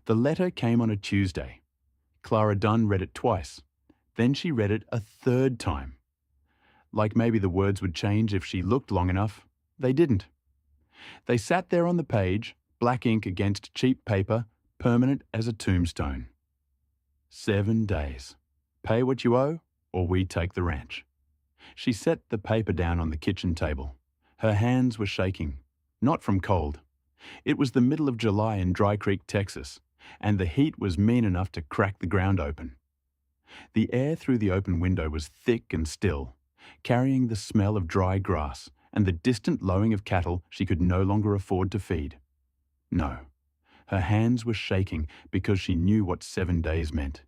The letter came on a Tuesday. Clara Dunn read it twice. Then she read it a third time. Like maybe the words would change if she looked long enough. They didn't. They sat there on the page, black ink against cheap paper, permanent as a tombstone. 7 days. Pay what you owe, or we take the ranch. She set the paper down on the kitchen table. Her hands were shaking, not from cold. It was the middle of July in Dry Creek, Texas, and the heat was mean enough to crack the ground open. The air through the open window was thick and still, carrying the smell of dry grass and the distant lowing of cattle she could no longer afford to feed. No, her hands were shaking because she knew what 7 days meant.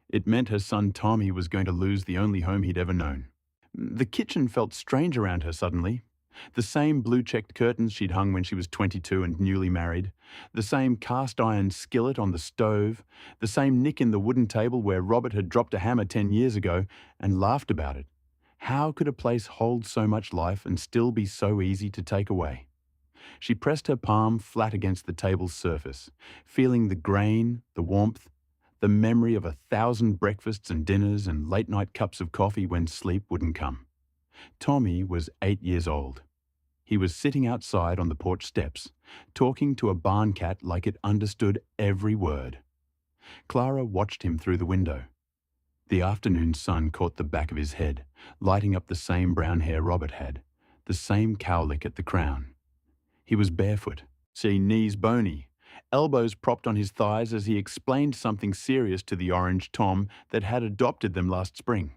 It meant her son Tommy was going to lose the only home he'd ever known. The kitchen felt strange around her suddenly. The same blue-checked curtains she'd hung when she was 22 and newly married, the same cast-iron skillet on the stove, the same nick in the wooden table where Robert had dropped a hammer 10 years ago and laughed about it. How could a place hold so much life and still be so easy to take away? She pressed her palm flat against the table's surface, feeling the grain, the warmth, the memory of 1,000 breakfasts and dinners and late-night cups of coffee when sleep wouldn't come. Tommy was 8 years old. He was sitting outside on the porch steps, talking to a barn cat like it understood every word. Clara watched him through the window. The afternoon sun caught the back of his head, lighting up the same brown hair Robert had, the same cowlick at the crown. He was barefoot, see knees bony, elbows propped on his thighs as he explained something serious to the orange Tom that had adopted them last spring.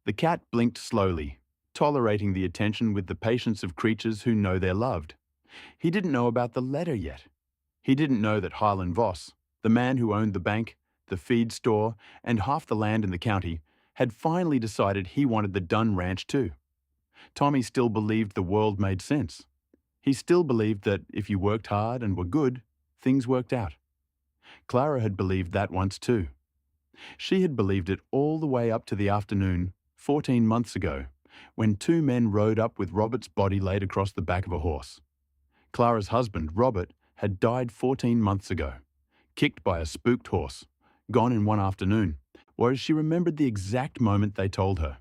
The cat blinked slowly, tolerating the attention with the patience of creatures who know they're loved. He didn't know about the letter yet. He didn't know that Highland Voss, the man who owned the bank, the feed store, and half the land in the county, had finally decided he wanted the Dunn Ranch too. Tommy still believed the world made sense. He still believed that if you worked hard and were good, things worked out. Clara had believed that once too. She had believed it all the way up to the afternoon, 14 months ago, when 2 men rode up with Robert's body laid across the back of a horse. Clara's husband, Robert, had died 14 months ago, kicked by a spooked horse, gone in one afternoon, whereas she remembered the exact moment they told her.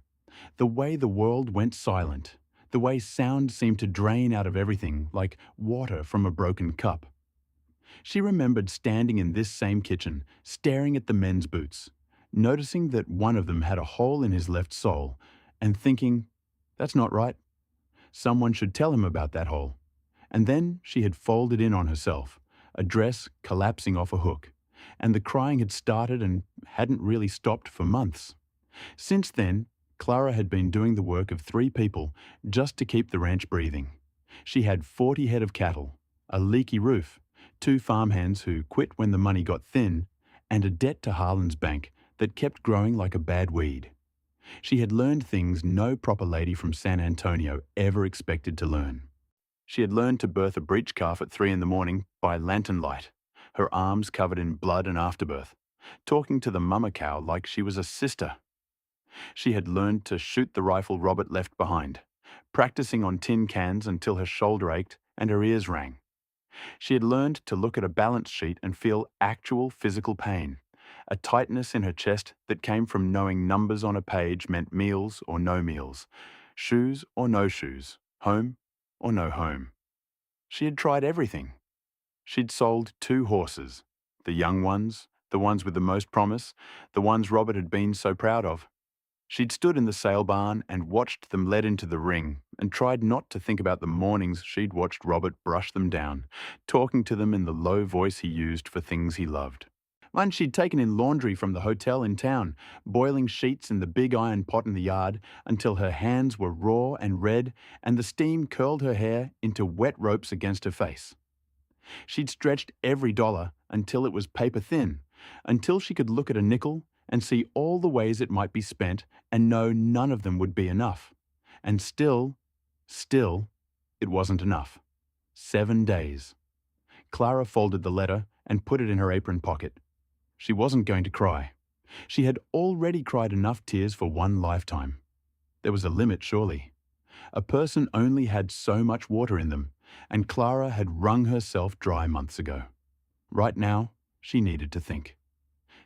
The way the world went silent, the way sound seemed to drain out of everything like water from a broken cup. She remembered standing in this same kitchen, staring at the men's boots, noticing that one of them had a hole in his left sole, and thinking, that's not right. Someone should tell him about that hole. And then she had folded in on herself, a dress collapsing off a hook, and the crying had started and hadn't really stopped for months. Since then, Clara had been doing the work of 3 people just to keep the ranch breathing. She had 40 head of cattle, a leaky roof, 2 farmhands who quit when the money got thin, and a debt to Harlan's bank that kept growing like a bad weed. She had learned things no proper lady from San Antonio ever expected to learn. She had learned to birth a breech calf at 3 in the morning by lantern light, her arms covered in blood and afterbirth, talking to the mama cow like she was a sister. She had learned to shoot the rifle Robert left behind, practicing on tin cans until her shoulder ached and her ears rang. She had learned to look at a balance sheet and feel actual physical pain, a tightness in her chest that came from knowing numbers on a page meant meals or no meals, shoes or no shoes, home or no home. She had tried everything. She'd sold 2 horses, the young ones, the ones with the most promise, the ones Robert had been so proud of. She'd stood in the sale barn and watched them led into the ring and tried not to think about the mornings she'd watched Robert brush them down, talking to them in the low voice he used for things he loved. Once she'd taken in laundry from the hotel in town, boiling sheets in the big iron pot in the yard until her hands were raw and red and the steam curled her hair into wet ropes against her face. She'd stretched every dollar until it was paper thin, until she could look at a nickel and see all the ways it might be spent and know none of them would be enough. And still, it wasn't enough. 7 days. Clara folded the letter and put it in her apron pocket. She wasn't going to cry. She had already cried enough tears for one lifetime. There was a limit, surely. A person only had so much water in them, and Clara had wrung herself dry months ago. Right now, She needed to think.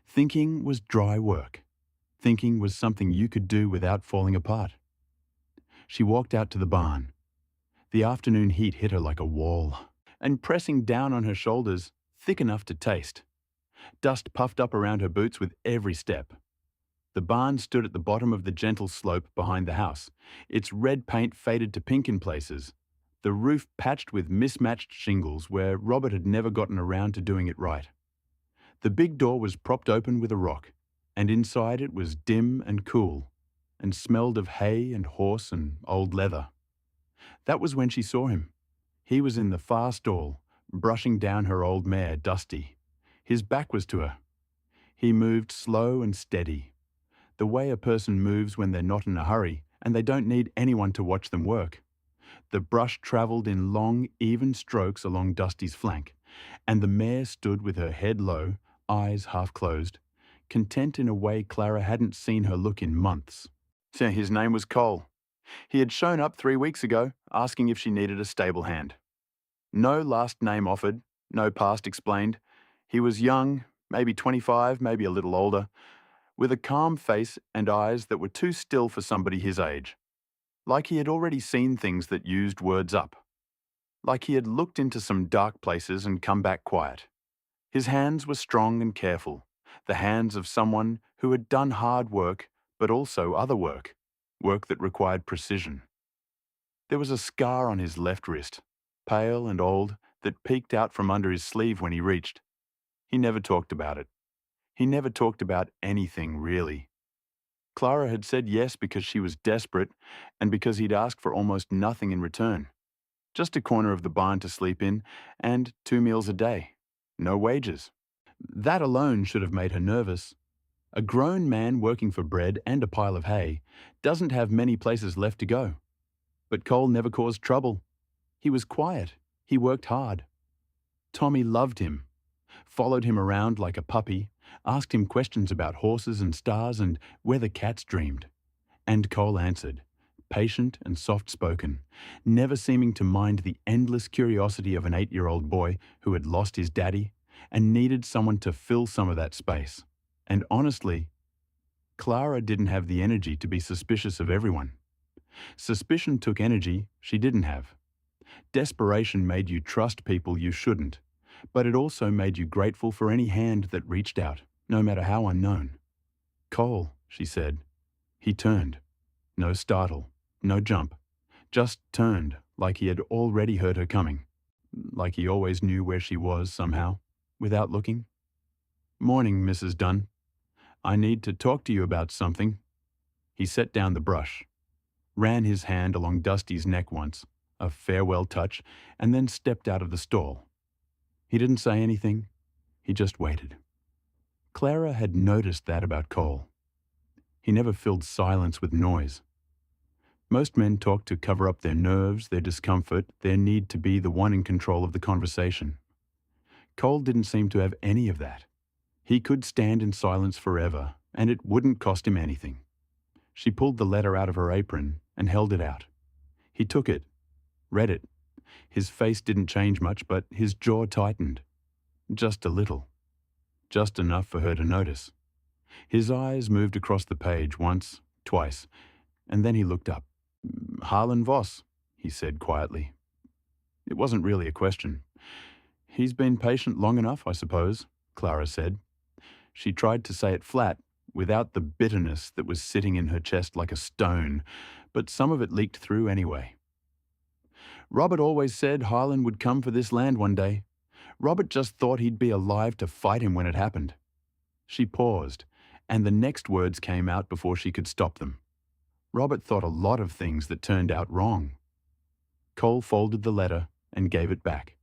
Thinking was dry work. Thinking was something you could do without falling apart. She walked out to the barn. The afternoon heat hit her like a wall, and pressing down on her shoulders, thick enough to taste. Dust puffed up around her boots with every step. The barn stood at the bottom of the gentle slope behind the house, its red paint faded to pink in places, the roof patched with mismatched shingles where Robert had never gotten around to doing it right. The big door was propped open with a rock, and inside it was dim and cool, and smelled of hay and horse and old leather. That was when she saw him. He was in the far stall, brushing down her old mare, Dusty. His back was to her. He moved slow and steady, the way a person moves when they're not in a hurry and they don't need anyone to watch them work. The brush travelled in long, even strokes along Dusty's flank, and the mare stood with her head low, eyes half closed, content in a way Clara hadn't seen her look in months. His name was Cole. He had shown up 3 weeks ago, asking if she needed a stable hand. No last name offered, no past explained. He was young, maybe 25, maybe a little older, with a calm face and eyes that were too still for somebody his age. Like he had already seen things that used words up. Like he had looked into some dark places and come back quiet. His hands were strong and careful, the hands of someone who had done hard work, but also other work, work that required precision. There was a scar on his left wrist, pale and old, that peeked out from under his sleeve when he reached. He never talked about it. He never talked about anything, really. Clara had said yes because she was desperate and because he'd asked for almost nothing in return. Just a corner of the barn to sleep in and 2 meals a day. No wages. That alone should have made her nervous. A grown man working for bread and a pile of hay doesn't have many places left to go. But Cole never caused trouble. He was quiet. He worked hard. Tommy loved him, followed him around like a puppy, asked him questions about horses and stars and where the cats dreamed. And Cole answered, patient and soft-spoken, never seeming to mind the endless curiosity of an 8-year-old boy who had lost his daddy and needed someone to fill some of that space. And honestly, Clara didn't have the energy to be suspicious of everyone. Suspicion took energy she didn't have. Desperation made you trust people you shouldn't, but it also made you grateful for any hand that reached out, no matter how unknown. Cole, she said. He turned. No startle, no jump. Just turned, like he had already heard her coming. Like he always knew where she was somehow, without looking. Morning, Mrs. Dunn. I need to talk to you about something. He set down the brush, ran his hand along Dusty's neck once, a farewell touch, and then stepped out of the stall. He didn't say anything. He just waited. Clara had noticed that about Cole. He never filled silence with noise. Most men talk to cover up their nerves, their discomfort, their need to be the one in control of the conversation. Cole didn't seem to have any of that. He could stand in silence forever, and it wouldn't cost him anything. She pulled the letter out of her apron and held it out. He took it, read it. His face didn't change much, but his jaw tightened. Just a little. Just enough for her to notice. His eyes moved across the page once, twice, and then he looked up. Harlan Voss, he said quietly. It wasn't really a question. He's been patient long enough, I suppose, Clara said. She tried to say it flat, without the bitterness that was sitting in her chest like a stone, but some of it leaked through anyway. Robert always said Harlan would come for this land one day. Robert just thought he'd be alive to fight him when it happened. She paused, and the next words came out before she could stop them. Robert thought a lot of things that turned out wrong. Cole folded the letter and gave it back.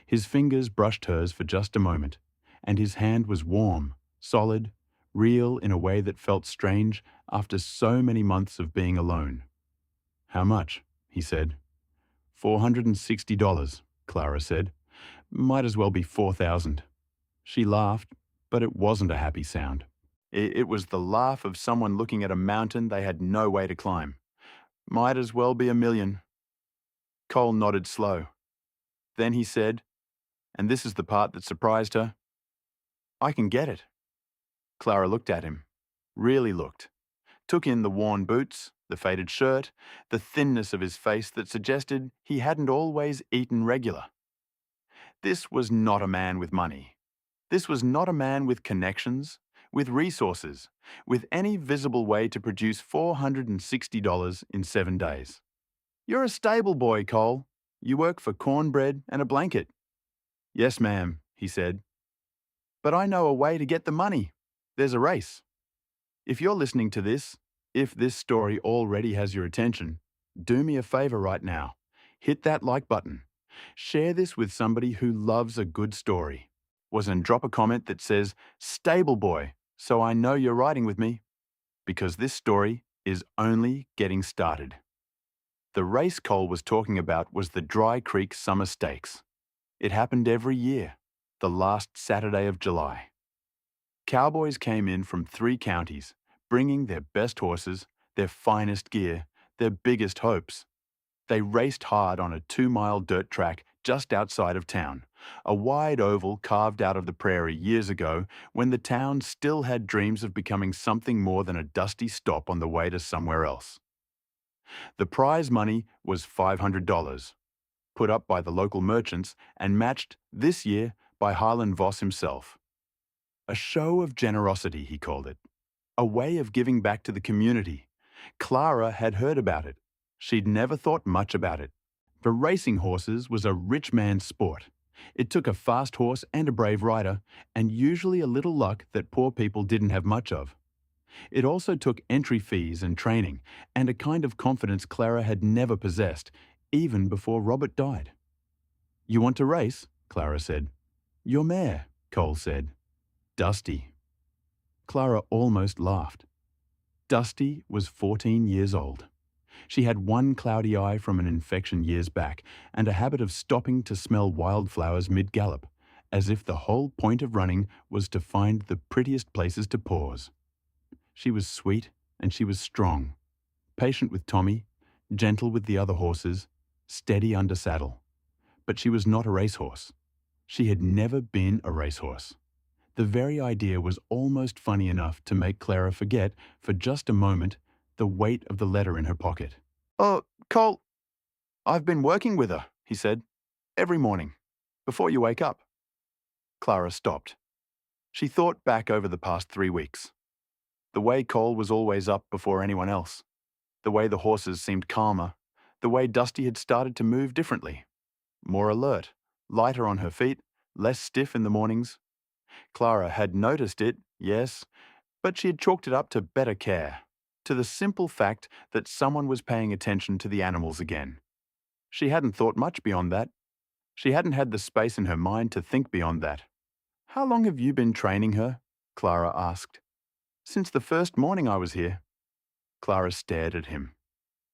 His fingers brushed hers for just a moment, and his hand was warm, solid, real in a way that felt strange after so many months of being alone. How much? He said. $460, Clara said. Might as well be 4,000. She laughed, but it wasn't a happy sound. It was the laugh of someone looking at a mountain they had no way to climb. Might as well be $1 million. Cole nodded slow. Then he said, and this is the part that surprised her, I can get it. Clara looked at him. Really looked. Took in the worn boots, the faded shirt, the thinness of his face that suggested he hadn't always eaten regular. This was not a man with money. This was not a man with connections, with resources, with any visible way to produce $460 in 7 days. You're a stable boy, Cole. You work for cornbread and a blanket. Yes, ma'am, he said. But I know a way to get the money. There's a race. If you're listening to this, if this story already has your attention, do me a favor right now. Hit that like button. Share this with somebody who loves a good story. And drop a comment that says, Stable Boy, so I know you're riding with me. Because this story is only getting started. The race Cole was talking about was the Dry Creek Summer Stakes. It happened every year, the last Saturday of July. Cowboys came in from 3 counties, bringing their best horses, their finest gear, their biggest hopes. They raced hard on a 2-mile dirt track just outside of town, a wide oval carved out of the prairie years ago when the town still had dreams of becoming something more than a dusty stop on the way to somewhere else. The prize money was $500, put up by the local merchants and matched this year by Harlan Voss himself. A show of generosity, he called it. A way of giving back to the community. Clara had heard about it. She'd never thought much about it. For racing horses was a rich man's sport. It took a fast horse and a brave rider, and usually a little luck that poor people didn't have much of. It also took entry fees and training, and a kind of confidence Clara had never possessed, even before Robert died. You want to race? Clara said. Your mare, Cole said. Dusty. Clara almost laughed. Dusty was 14 years old. She had one cloudy eye from an infection years back and a habit of stopping to smell wildflowers mid-gallop, as if the whole point of running was to find the prettiest places to pause. She was sweet and she was strong, patient with Tommy, gentle with the other horses, steady under saddle. But she was not a racehorse. She had never been a racehorse. The very idea was almost funny enough to make Clara forget, for just a moment, the weight of the letter in her pocket. Oh, Cole, I've been working with her, he said, every morning, before you wake up. Clara stopped. She thought back over the past 3 weeks. The way Cole was always up before anyone else. The way the horses seemed calmer. The way Dusty had started to move differently. More alert, lighter on her feet, less stiff in the mornings. Clara had noticed it, yes, but she had chalked it up to better care, to the simple fact that someone was paying attention to the animals again. She hadn't thought much beyond that. She hadn't had the space in her mind to think beyond that. How long have you been training her? Clara asked. Since the first morning I was here. Clara stared at him.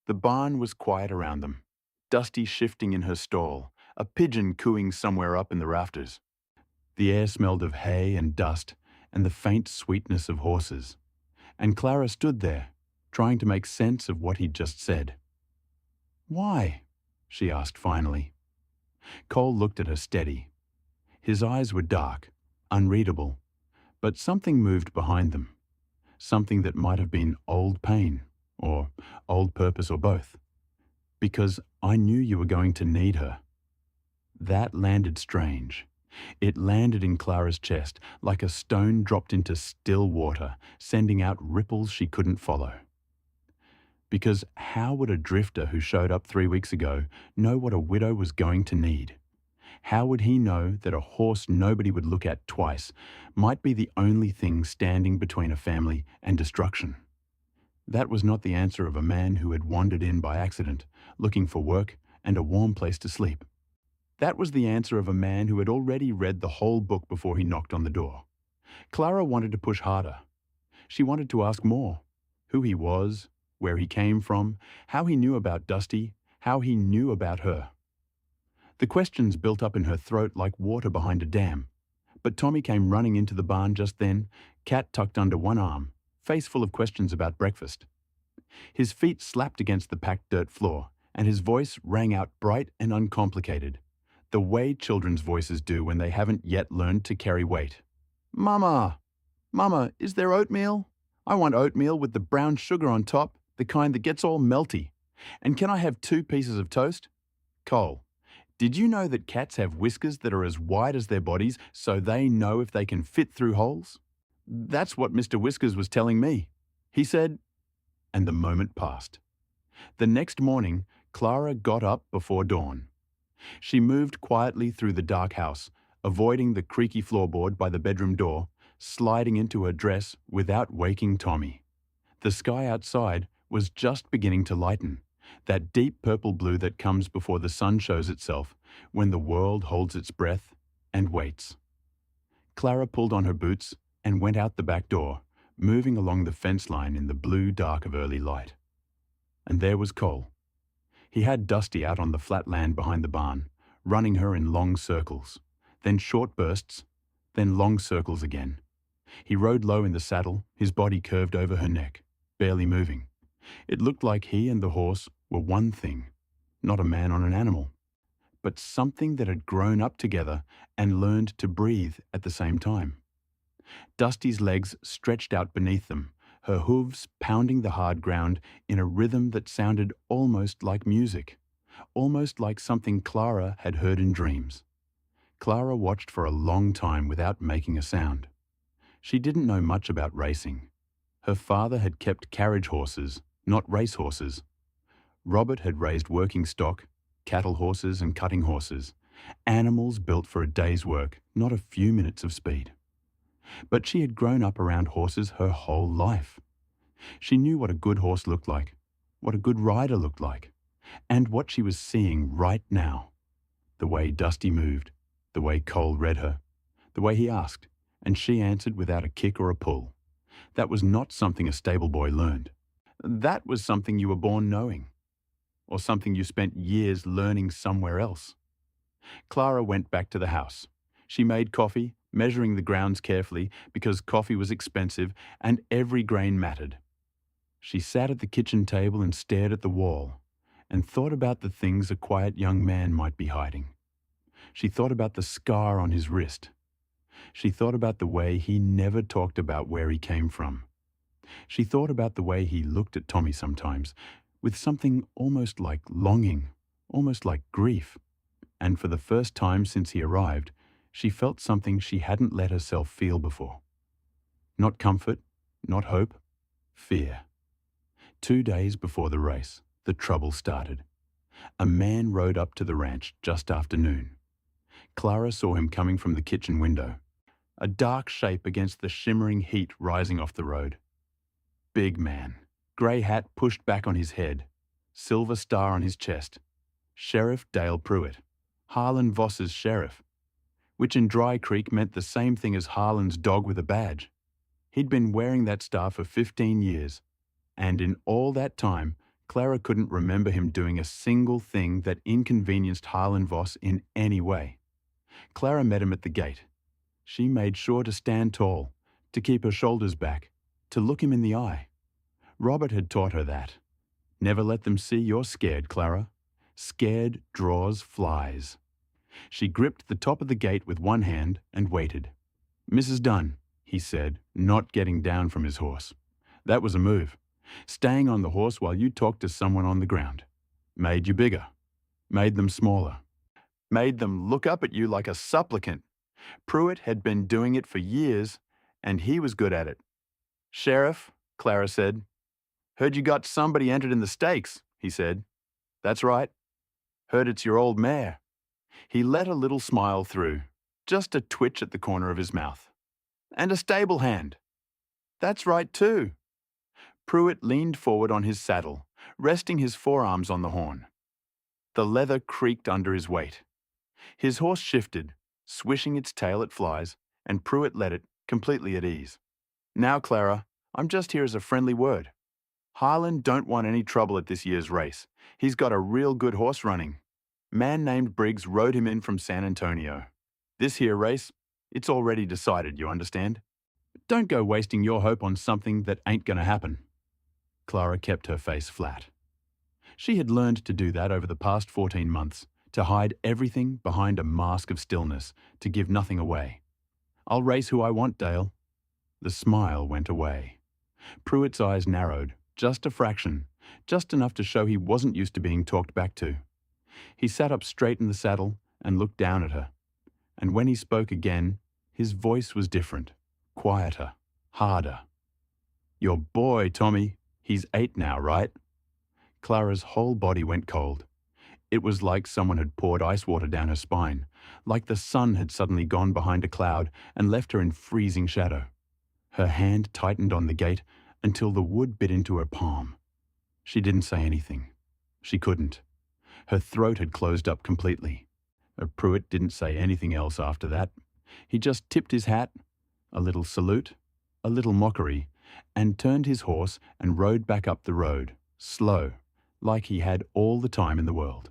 The barn was quiet around them, Dusty shifting in her stall, a pigeon cooing somewhere up in the rafters. The air smelled of hay and dust and the faint sweetness of horses. And Clara stood there, trying to make sense of what he'd just said. Why? She asked finally. Cole looked at her steady. His eyes were dark, unreadable, but something moved behind them. Something that might have been old pain, or old purpose, or both. Because I knew you were going to need her. That landed strange. It landed in Clara's chest like a stone dropped into still water, sending out ripples she couldn't follow. Because how would a drifter who showed up 3 weeks ago know what a widow was going to need? How would he know that a horse nobody would look at twice might be the only thing standing between a family and destruction? That was not the answer of a man who had wandered in by accident, looking for work and a warm place to sleep. That was the answer of a man who had already read the whole book before he knocked on the door. Clara wanted to push harder. She wanted to ask more. Who he was, where he came from, how he knew about Dusty, how he knew about her. The questions built up in her throat like water behind a dam. But Tommy came running into the barn just then, cat tucked under one arm, face full of questions about breakfast. His feet slapped against the packed dirt floor, and his voice rang out bright and uncomplicated, the way children's voices do when they haven't yet learned to carry weight. Mama! Mama, is there oatmeal? I want oatmeal with the brown sugar on top, the kind that gets all melty. And can I have 2 pieces of toast? Cole, did you know that cats have whiskers that are as wide as their bodies so they know if they can fit through holes? That's what Mr. Whiskers was telling me. He said, and the moment passed. The next morning, Clara got up before dawn. She moved quietly through the dark house, avoiding the creaky floorboard by the bedroom door, sliding into her dress without waking Tommy. The sky outside was just beginning to lighten, that deep purple blue that comes before the sun shows itself when the world holds its breath and waits. Clara pulled on her boots and went out the back door, moving along the fence line in the blue dark of early light. And there was Cole. He had Dusty out on the flat land behind the barn, running her in long circles, then short bursts, then long circles again. He rode low in the saddle, his body curved over her neck, barely moving. It looked like he and the horse were one thing, not a man on an animal, but something that had grown up together and learned to breathe at the same time. Dusty's legs stretched out beneath them, her hooves pounding the hard ground in a rhythm that sounded almost like music, almost like something Clara had heard in dreams. Clara watched for a long time without making a sound. She didn't know much about racing. Her father had kept carriage horses, not race horses. Robert had raised working stock, cattle horses and cutting horses, animals built for a day's work, not a few minutes of speed. But she had grown up around horses her whole life. She knew what a good horse looked like, what a good rider looked like, and what she was seeing right now. The way Dusty moved, the way Cole read her, the way he asked, and she answered without a kick or a pull. That was not something a stable boy learned. That was something you were born knowing, or something you spent years learning somewhere else. Clara went back to the house. She made coffee, measuring the grounds carefully because coffee was expensive and every grain mattered. She sat at the kitchen table and stared at the wall and thought about the things a quiet young man might be hiding. She thought about the scar on his wrist. She thought about the way he never talked about where he came from. She thought about the way he looked at Tommy sometimes, with something almost like longing, almost like grief. And for the first time since he arrived, she felt something she hadn't let herself feel before. Not comfort, not hope, fear. 2 days before the race, the trouble started. A man rode up to the ranch just after noon. Clara saw him coming from the kitchen window, a dark shape against the shimmering heat rising off the road. Big man, grey hat pushed back on his head, silver star on his chest. Sheriff Dale Pruitt, Harlan Voss's sheriff, which in Dry Creek meant the same thing as Harlan's dog with a badge. He'd been wearing that star for 15 years, and in all that time, Clara couldn't remember him doing a single thing that inconvenienced Harlan Voss in any way. Clara met him at the gate. She made sure to stand tall, to keep her shoulders back, to look him in the eye. Robert had taught her that. Never let them see you're scared, Clara. Scared draws flies. She gripped the top of the gate with one hand and waited. "Mrs. Dunn," he said, not getting down from his horse. That was a move. Staying on the horse while you talked to someone on the ground. Made you bigger. Made them smaller. Made them look up at you like a supplicant. Pruitt had been doing it for years, and he was good at it. "Sheriff," Clara said. "Heard you got somebody entered in the stakes," he said. "That's right. Heard it's your old mare." He let a little smile through, just a twitch at the corner of his mouth. "And a stable hand." "That's right too." Pruitt leaned forward on his saddle, resting his forearms on the horn. The leather creaked under his weight. His horse shifted, swishing its tail at flies, and Pruitt let it, completely at ease. "Now, Clara, I'm just here as a friendly word. Harlan don't want any trouble at this year's race. He's got a real good horse running. Man named Briggs rode him in from San Antonio. This here race, it's already decided, you understand? Don't go wasting your hope on something that ain't gonna happen." Clara kept her face flat. She had learned to do that over the past 14 months, to hide everything behind a mask of stillness, to give nothing away. I'll race who I want, Dale. The smile went away. Pruitt's eyes narrowed, just a fraction, just enough to show he wasn't used to being talked back to. He sat up straight in the saddle and looked down at her. And when he spoke again, his voice was different, quieter, harder. Your boy, Tommy. He's 8 now, right? Clara's whole body went cold. It was like someone had poured ice water down her spine, like the sun had suddenly gone behind a cloud and left her in freezing shadow. Her hand tightened on the gate until the wood bit into her palm. She didn't say anything. She couldn't. Her throat had closed up completely. Pruitt didn't say anything else after that. He just tipped his hat, a little salute, a little mockery, and turned his horse and rode back up the road, slow, like he had all the time in the world.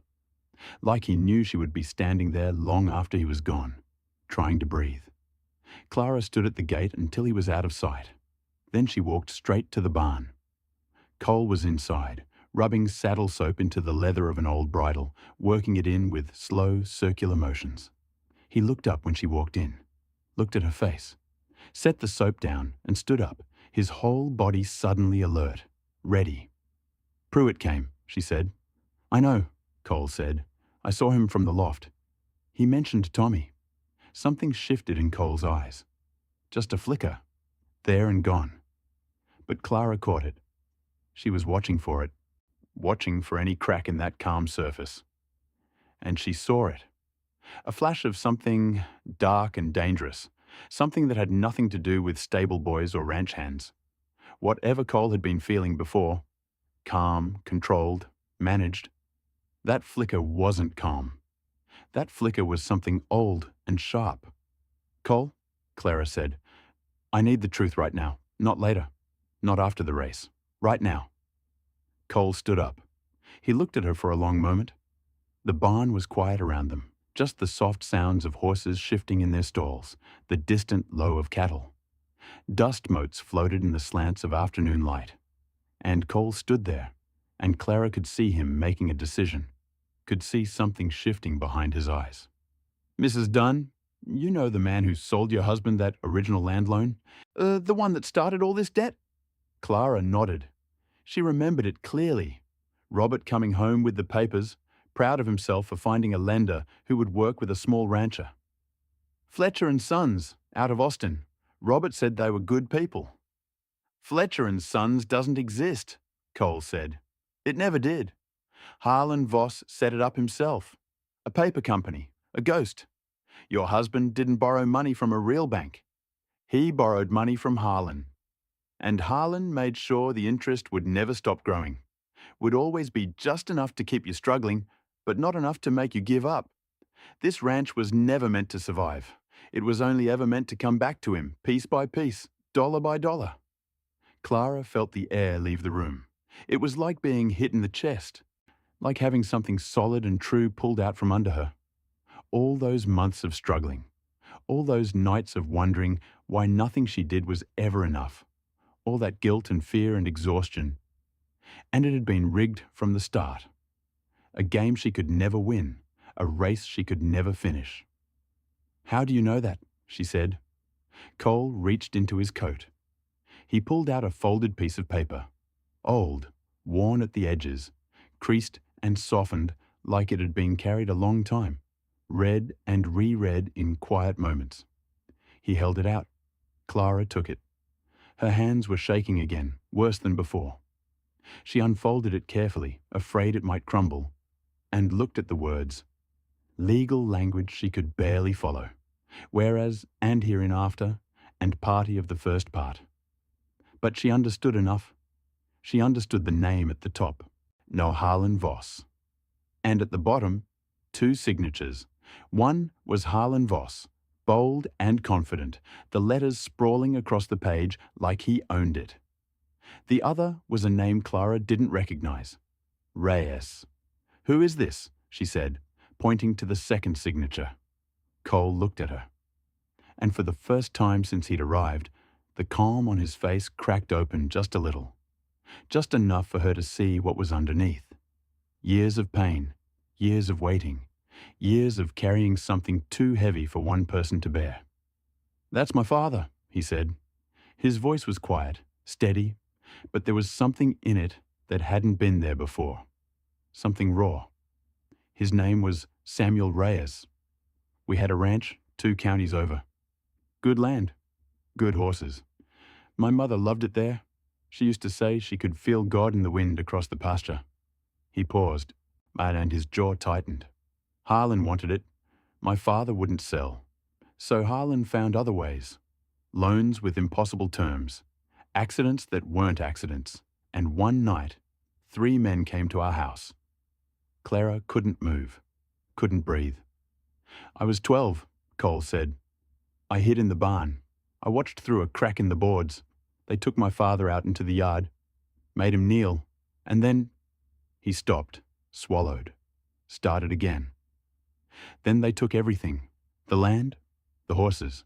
Like he knew she would be standing there long after he was gone, trying to breathe. Clara stood at the gate until he was out of sight. Then she walked straight to the barn. Cole was inside, rubbing saddle soap into the leather of an old bridle, working it in with slow, circular motions. He looked up when she walked in, looked at her face, set the soap down and stood up, his whole body suddenly alert, ready. Pruitt came, she said. I know, Cole said. I saw him from the loft. He mentioned Tommy. Something shifted in Cole's eyes. Just a flicker, there and gone. But Clara caught it. She was watching for it, watching for any crack in that calm surface. And she saw it. A flash of something dark and dangerous, something that had nothing to do with stable boys or ranch hands. Whatever Cole had been feeling before, calm, controlled, managed, that flicker wasn't calm. That flicker was something old and sharp. Cole, Clara said, I need the truth right now, not later, not after the race, right now. Cole stood up. He looked at her for a long moment. The barn was quiet around them, just the soft sounds of horses shifting in their stalls, the distant low of cattle. Dust motes floated in the slants of afternoon light. And Cole stood there, and Clara could see him making a decision, could see something shifting behind his eyes. Mrs. Dunn, you know the man who sold your husband that original land loan? The one that started all this debt? Clara nodded. She remembered it clearly. Robert coming home with the papers, proud of himself for finding a lender who would work with a small rancher. Fletcher and Sons, out of Austin. Robert said they were good people. Fletcher and Sons doesn't exist, Cole said. It never did. Harlan Voss set it up himself. A paper company, a ghost. Your husband didn't borrow money from a real bank. He borrowed money from Harlan. And Harlan made sure the interest would never stop growing. Would always be just enough to keep you struggling, but not enough to make you give up. This ranch was never meant to survive. It was only ever meant to come back to him, piece by piece, dollar by dollar. Clara felt the air leave the room. It was like being hit in the chest, like having something solid and true pulled out from under her. All those months of struggling, all those nights of wondering why nothing she did was ever enough, all that guilt and fear and exhaustion. And it had been rigged from the start. A game she could never win, a race she could never finish. How do you know that? She said. Cole reached into his coat. He pulled out a folded piece of paper, old, worn at the edges, creased and softened like it had been carried a long time, read and reread in quiet moments. He held it out. Clara took it. Her hands were shaking again, worse than before. She unfolded it carefully, afraid it might crumble, and looked at the words. Legal language she could barely follow. Whereas, and hereinafter, and party of the first part. But she understood enough. She understood the name at the top, Harlan Voss. And at the bottom, 2 signatures. One was Harlan Voss, bold and confident, the letters sprawling across the page like he owned it. The other was a name Clara didn't recognize. Reyes. Who is this? She said, pointing to the second signature. Cole looked at her. And for the first time since he'd arrived, the calm on his face cracked open just a little. Just enough for her to see what was underneath. Years of pain, years of waiting, years of carrying something too heavy for one person to bear. "That's my father," he said. His voice was quiet, steady, but there was something in it that hadn't been there before. Something raw. His name was Samuel Reyes. We had a ranch 2 counties over. Good land, good horses. My mother loved it there. She used to say she could feel God in the wind across the pasture. He paused, and his jaw tightened. Harlan wanted it. My father wouldn't sell. So Harlan found other ways. Loans with impossible terms. Accidents that weren't accidents. And one night, 3 men came to our house. Clara couldn't move, couldn't breathe. "I was 12, Cole said. "I hid in the barn. I watched through a crack in the boards. They took my father out into the yard, made him kneel, and then—" He stopped, swallowed, started again. "Then they took everything, the land, the horses.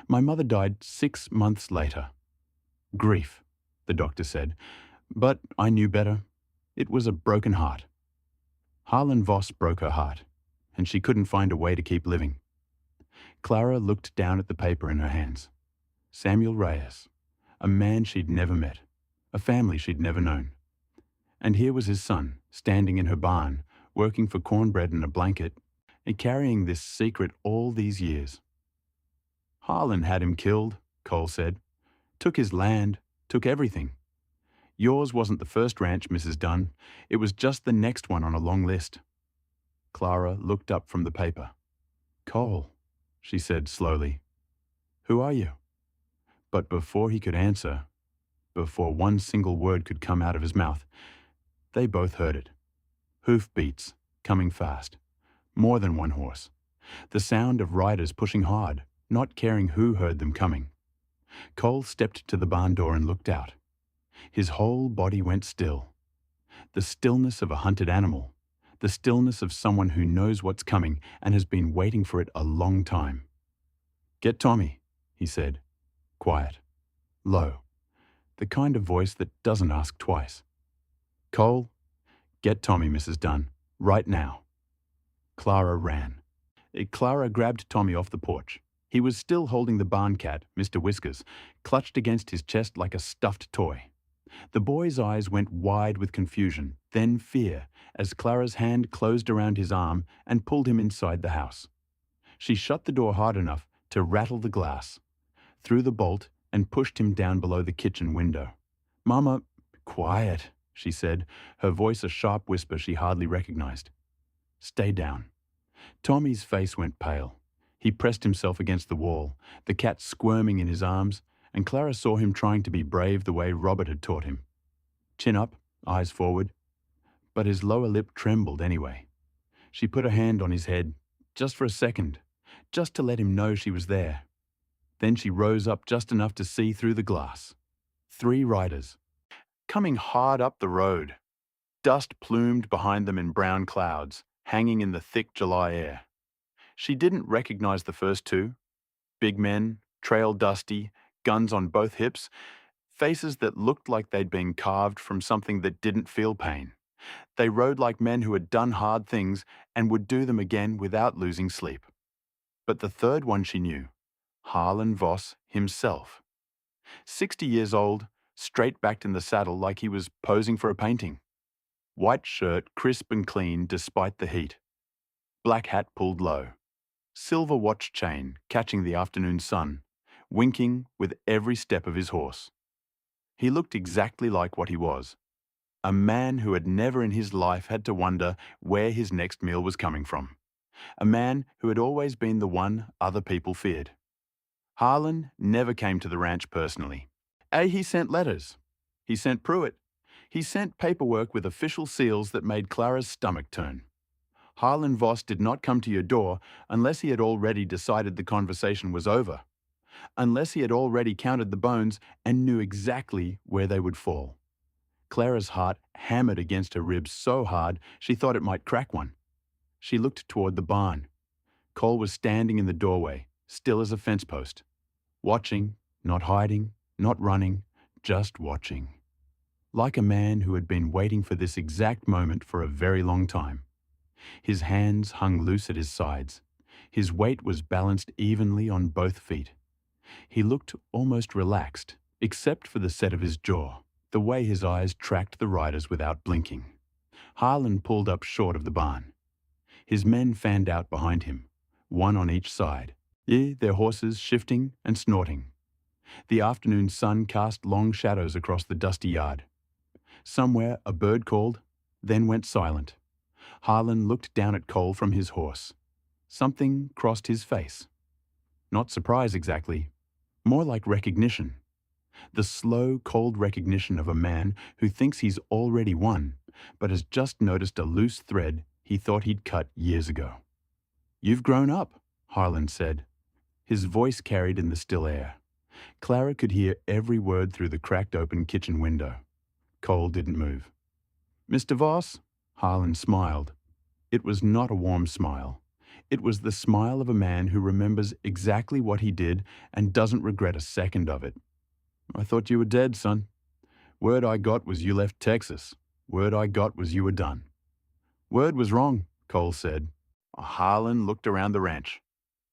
My mother died 6 months later. Grief, the doctor said, but I knew better. It was a broken heart. Harlan Voss broke her heart, and she couldn't find a way to keep living." Clara looked down at the paper in her hands. Samuel Reyes, a man she'd never met, a family she'd never known. And here was his son, standing in her barn, working for cornbread and a blanket, and carrying this secret all these years. "Harlan had him killed," Cole said. "Took his land, took everything. Yours wasn't the first ranch, Mrs. Dunn. It was just the next one on a long list." Clara looked up from the paper. "Cole," she said slowly. "Who are you?" But before he could answer, before one single word could come out of his mouth, they both heard it. Hoofbeats, coming fast. More than one horse. The sound of riders pushing hard, not caring who heard them coming. Cole stepped to the barn door and looked out. His whole body went still. The stillness of a hunted animal. The stillness of someone who knows what's coming and has been waiting for it a long time. "Get Tommy," he said. Quiet. Low. The kind of voice that doesn't ask twice. "Cole, get Tommy, Mrs. Dunn, right now." Clara ran. Clara grabbed Tommy off the porch. He was still holding the barn cat, Mr. Whiskers, clutched against his chest like a stuffed toy. The boy's eyes went wide with confusion, then fear, as Clara's hand closed around his arm and pulled him inside the house. She shut the door hard enough to rattle the glass, threw the bolt, and pushed him down below the kitchen window. "Mama—" "Quiet," she said, her voice a sharp whisper she hardly recognized. "Stay down." Tommy's face went pale. He pressed himself against the wall, the cat squirming in his arms, and Clara saw him trying to be brave the way Robert had taught him. Chin up, eyes forward. But his lower lip trembled anyway. She put a hand on his head, just for a second, just to let him know she was there. Then she rose up just enough to see through the glass. 3 riders, coming hard up the road. Dust plumed behind them in brown clouds, hanging in the thick July air. She didn't recognize the first 2. Big men, trail dusty, guns on both hips, faces that looked like they'd been carved from something that didn't feel pain. They rode like men who had done hard things and would do them again without losing sleep. But the third one she knew, Harlan Voss himself. 60 years old, straight-backed in the saddle like he was posing for a painting. White shirt, crisp and clean despite the heat. Black hat pulled low. Silver watch chain catching the afternoon sun, winking with every step of his horse. He looked exactly like what he was. A man who had never in his life had to wonder where his next meal was coming from. A man who had always been the one other people feared. Harlan never came to the ranch personally. He sent letters. He sent Pruitt. He sent paperwork with official seals that made Clara's stomach turn. Harlan Voss did not come to your door unless he had already decided the conversation was over, unless he had already counted the bones and knew exactly where they would fall. Clara's heart hammered against her ribs so hard she thought it might crack one. She looked toward the barn. Cole was standing in the doorway, still as a fence post, watching, not hiding, not running, just watching. Like a man who had been waiting for this exact moment for a very long time. His hands hung loose at his sides. His weight was balanced evenly on both feet. He looked almost relaxed, except for the set of his jaw, the way his eyes tracked the riders without blinking. Harlan pulled up short of the barn. His men fanned out behind him, one on each side, their horses shifting and snorting. The afternoon sun cast long shadows across the dusty yard. Somewhere a bird called, then went silent. Harlan looked down at Cole from his horse. Something crossed his face. Not surprise exactly, more like recognition. The slow, cold recognition of a man who thinks he's already won, but has just noticed a loose thread he thought he'd cut years ago. "You've grown up," Harlan said. His voice carried in the still air. Clara could hear every word through the cracked open kitchen window. Cole didn't move. "Mr. Voss?" Harlan smiled. It was not a warm smile. It was the smile of a man who remembers exactly what he did and doesn't regret a second of it. "I thought you were dead, son. Word I got was you left Texas. Word I got was you were done." "Word was wrong," Cole said. Harlan looked around the ranch.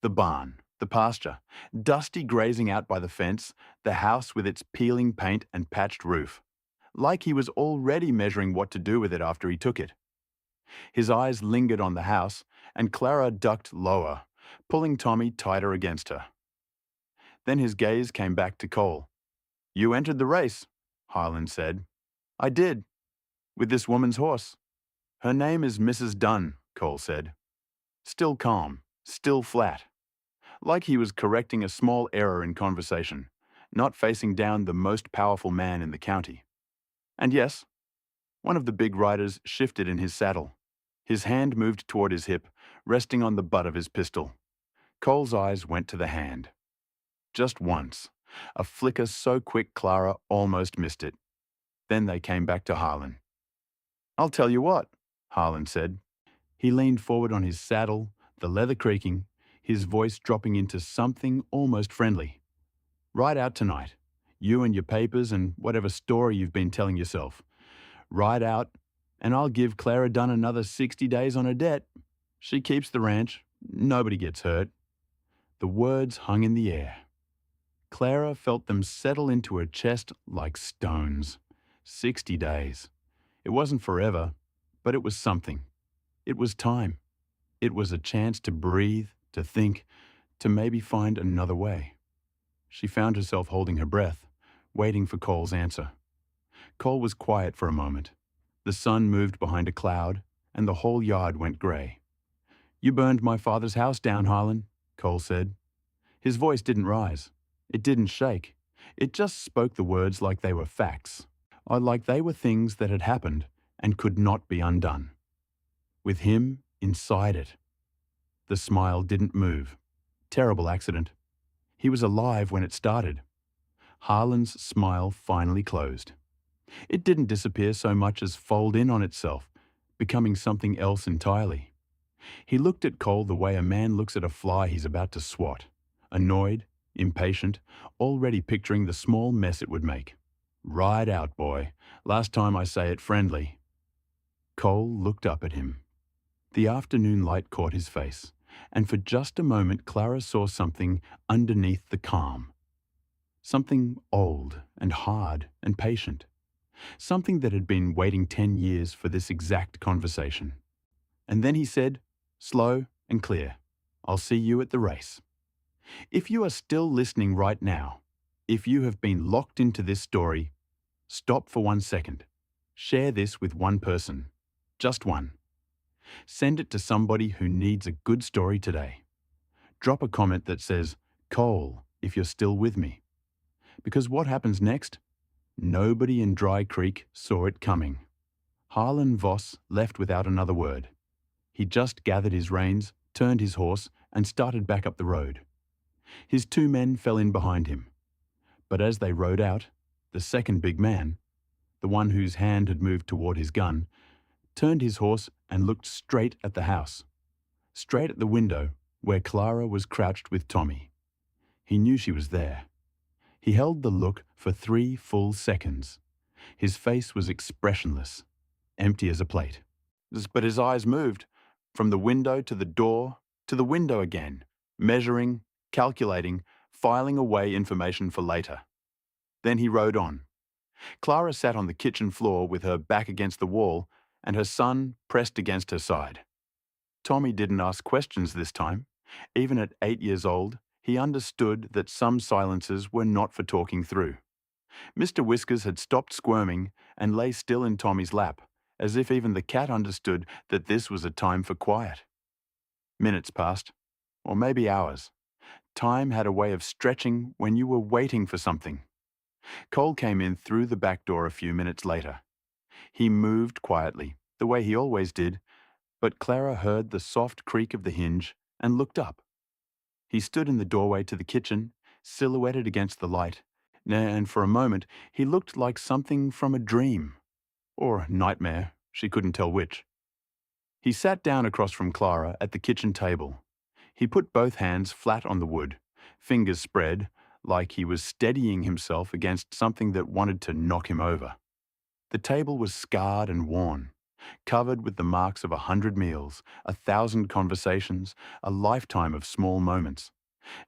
The barn, the pasture, dusty grazing out by the fence, the house with its peeling paint and patched roof. Like he was already measuring what to do with it after he took it. His eyes lingered on the house, and Clara ducked lower, pulling Tommy tighter against her. Then his gaze came back to Cole. "You entered the race," Harlan said. "I did. With this woman's horse." "Her name is Mrs. Dunn," Cole said. Still calm, still flat. Like he was correcting a small error in conversation, not facing down the most powerful man in the county. And yes, one of the big riders shifted in his saddle. His hand moved toward his hip, resting on the butt of his pistol. Cole's eyes went to the hand. Just once, a flicker so quick Clara almost missed it. Then they came back to Harlan. "I'll tell you what," Harlan said. He leaned forward on his saddle, the leather creaking, his voice dropping into something almost friendly. "Ride out tonight, you and your papers and whatever story you've been telling yourself. Ride out, and I'll give Clara Dunn another 60 days on her debt. She keeps the ranch. Nobody gets hurt." The words hung in the air. Clara felt them settle into her chest like stones. 60 days. It wasn't forever, but it was something. It was time. It was a chance to breathe, to think, to maybe find another way. She found herself holding her breath, waiting for Cole's answer. Cole was quiet for a moment. The sun moved behind a cloud, and the whole yard went grey. "You burned my father's house down, Harlan," Cole said. His voice didn't rise. It didn't shake. It just spoke the words like they were facts, or like they were things that had happened and could not be undone. With him inside it. The smile didn't move. Terrible accident. He was alive when it started. Harlan's smile finally closed. It didn't disappear so much as fold in on itself, becoming something else entirely. He looked at Cole the way a man looks at a fly he's about to swat, annoyed, impatient, already picturing the small mess it would make. "Ride out, boy. Last time I say it friendly." Cole looked up at him. The afternoon light caught his face, and for just a moment Clara saw something underneath the calm. Something old and hard and patient. Something that had been waiting 10 years for this exact conversation. And then he said, slow and clear, "I'll see you at the race." If you are still listening right now, if you have been locked into this story, stop for 1 second. Share this with one person. Just one. Send it to somebody who needs a good story today. Drop a comment that says, "Cole, if you're still with me." Because what happens next? Nobody in Dry Creek saw it coming. Harlan Voss left without another word. He just gathered his reins, turned his horse, and started back up the road. His 2 men fell in behind him. But as they rode out, the second big man, the one whose hand had moved toward his gun, turned his horse and looked straight at the house, straight at the window where Clara was crouched with Tommy. He knew she was there. He held the look for 3 full seconds. His face was expressionless, empty as a plate. But his eyes moved, from the window to the door, to the window again, measuring, calculating, filing away information for later. Then he rode on. Clara sat on the kitchen floor with her back against the wall and her son pressed against her side. Tommy didn't ask questions this time. Even at 8 years old, he understood that some silences were not for talking through. Mr. Whiskers had stopped squirming and lay still in Tommy's lap, as if even the cat understood that this was a time for quiet. Minutes passed, or maybe hours. Time had a way of stretching when you were waiting for something. Cole came in through the back door a few minutes later. He moved quietly, the way he always did, but Clara heard the soft creak of the hinge and looked up. He stood in the doorway to the kitchen, silhouetted against the light, and for a moment he looked like something from a dream. Or nightmare, she couldn't tell which. He sat down across from Clara at the kitchen table. He put both hands flat on the wood, fingers spread, like he was steadying himself against something that wanted to knock him over. The table was scarred and worn, covered with the marks of 100 meals, 1,000 conversations, a lifetime of small moments.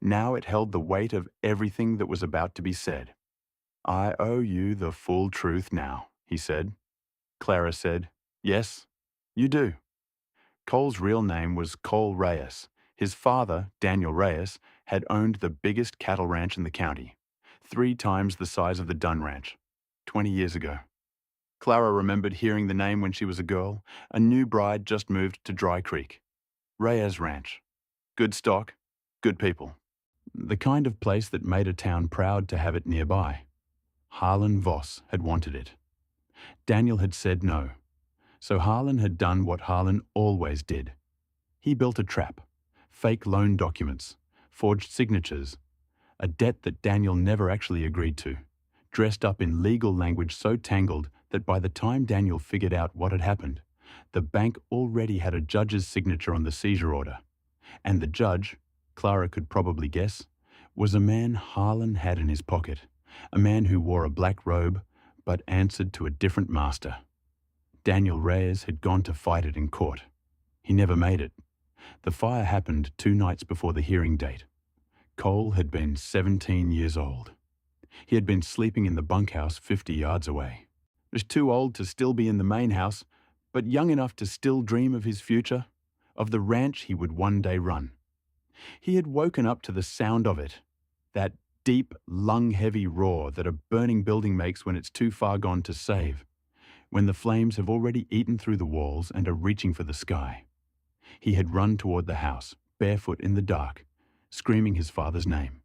Now it held the weight of everything that was about to be said. "I owe you the full truth now," he said. Clara said, "Yes, you do." Cole's real name was Cole Reyes. His father, Daniel Reyes, had owned the biggest cattle ranch in the county, 3 times the size of the Dunn Ranch, 20 years ago. Clara remembered hearing the name when she was a girl, a new bride just moved to Dry Creek. Reyes Ranch. Good stock, good people. The kind of place that made a town proud to have it nearby. Harlan Voss had wanted it. Daniel had said no. So Harlan had done what Harlan always did. He built a trap, fake loan documents, forged signatures, a debt that Daniel never actually agreed to, dressed up in legal language so tangled that by the time Daniel figured out what had happened, the bank already had a judge's signature on the seizure order. And the judge, Clara could probably guess, was a man Harlan had in his pocket, a man who wore a black robe but answered to a different master. Daniel Reyes had gone to fight it in court. He never made it. The fire happened 2 nights before the hearing date. Cole had been 17 years old. He had been sleeping in the bunkhouse 50 yards away. He was too old to still be in the main house, but young enough to still dream of his future, of the ranch he would one day run. He had woken up to the sound of it, that deep, lung-heavy roar that a burning building makes when it's too far gone to save, when the flames have already eaten through the walls and are reaching for the sky. He had run toward the house, barefoot in the dark, screaming his father's name.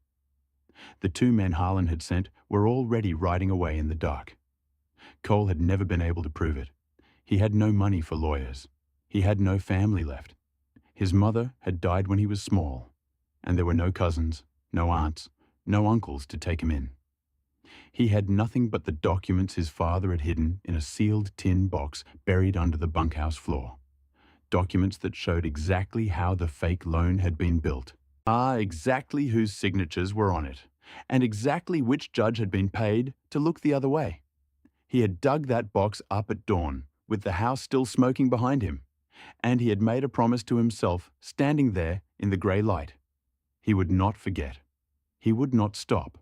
The 2 men Harlan had sent were already riding away in the dark. Cole had never been able to prove it. He had no money for lawyers. He had no family left. His mother had died when he was small, and there were no cousins, no aunts, no uncles to take him in. He had nothing but the documents his father had hidden in a sealed tin box buried under the bunkhouse floor. Documents that showed exactly how the fake loan had been built. Exactly whose signatures were on it, and exactly which judge had been paid to look the other way. He had dug that box up at dawn, with the house still smoking behind him, and he had made a promise to himself, standing there in the grey light. He would not forget. He would not stop.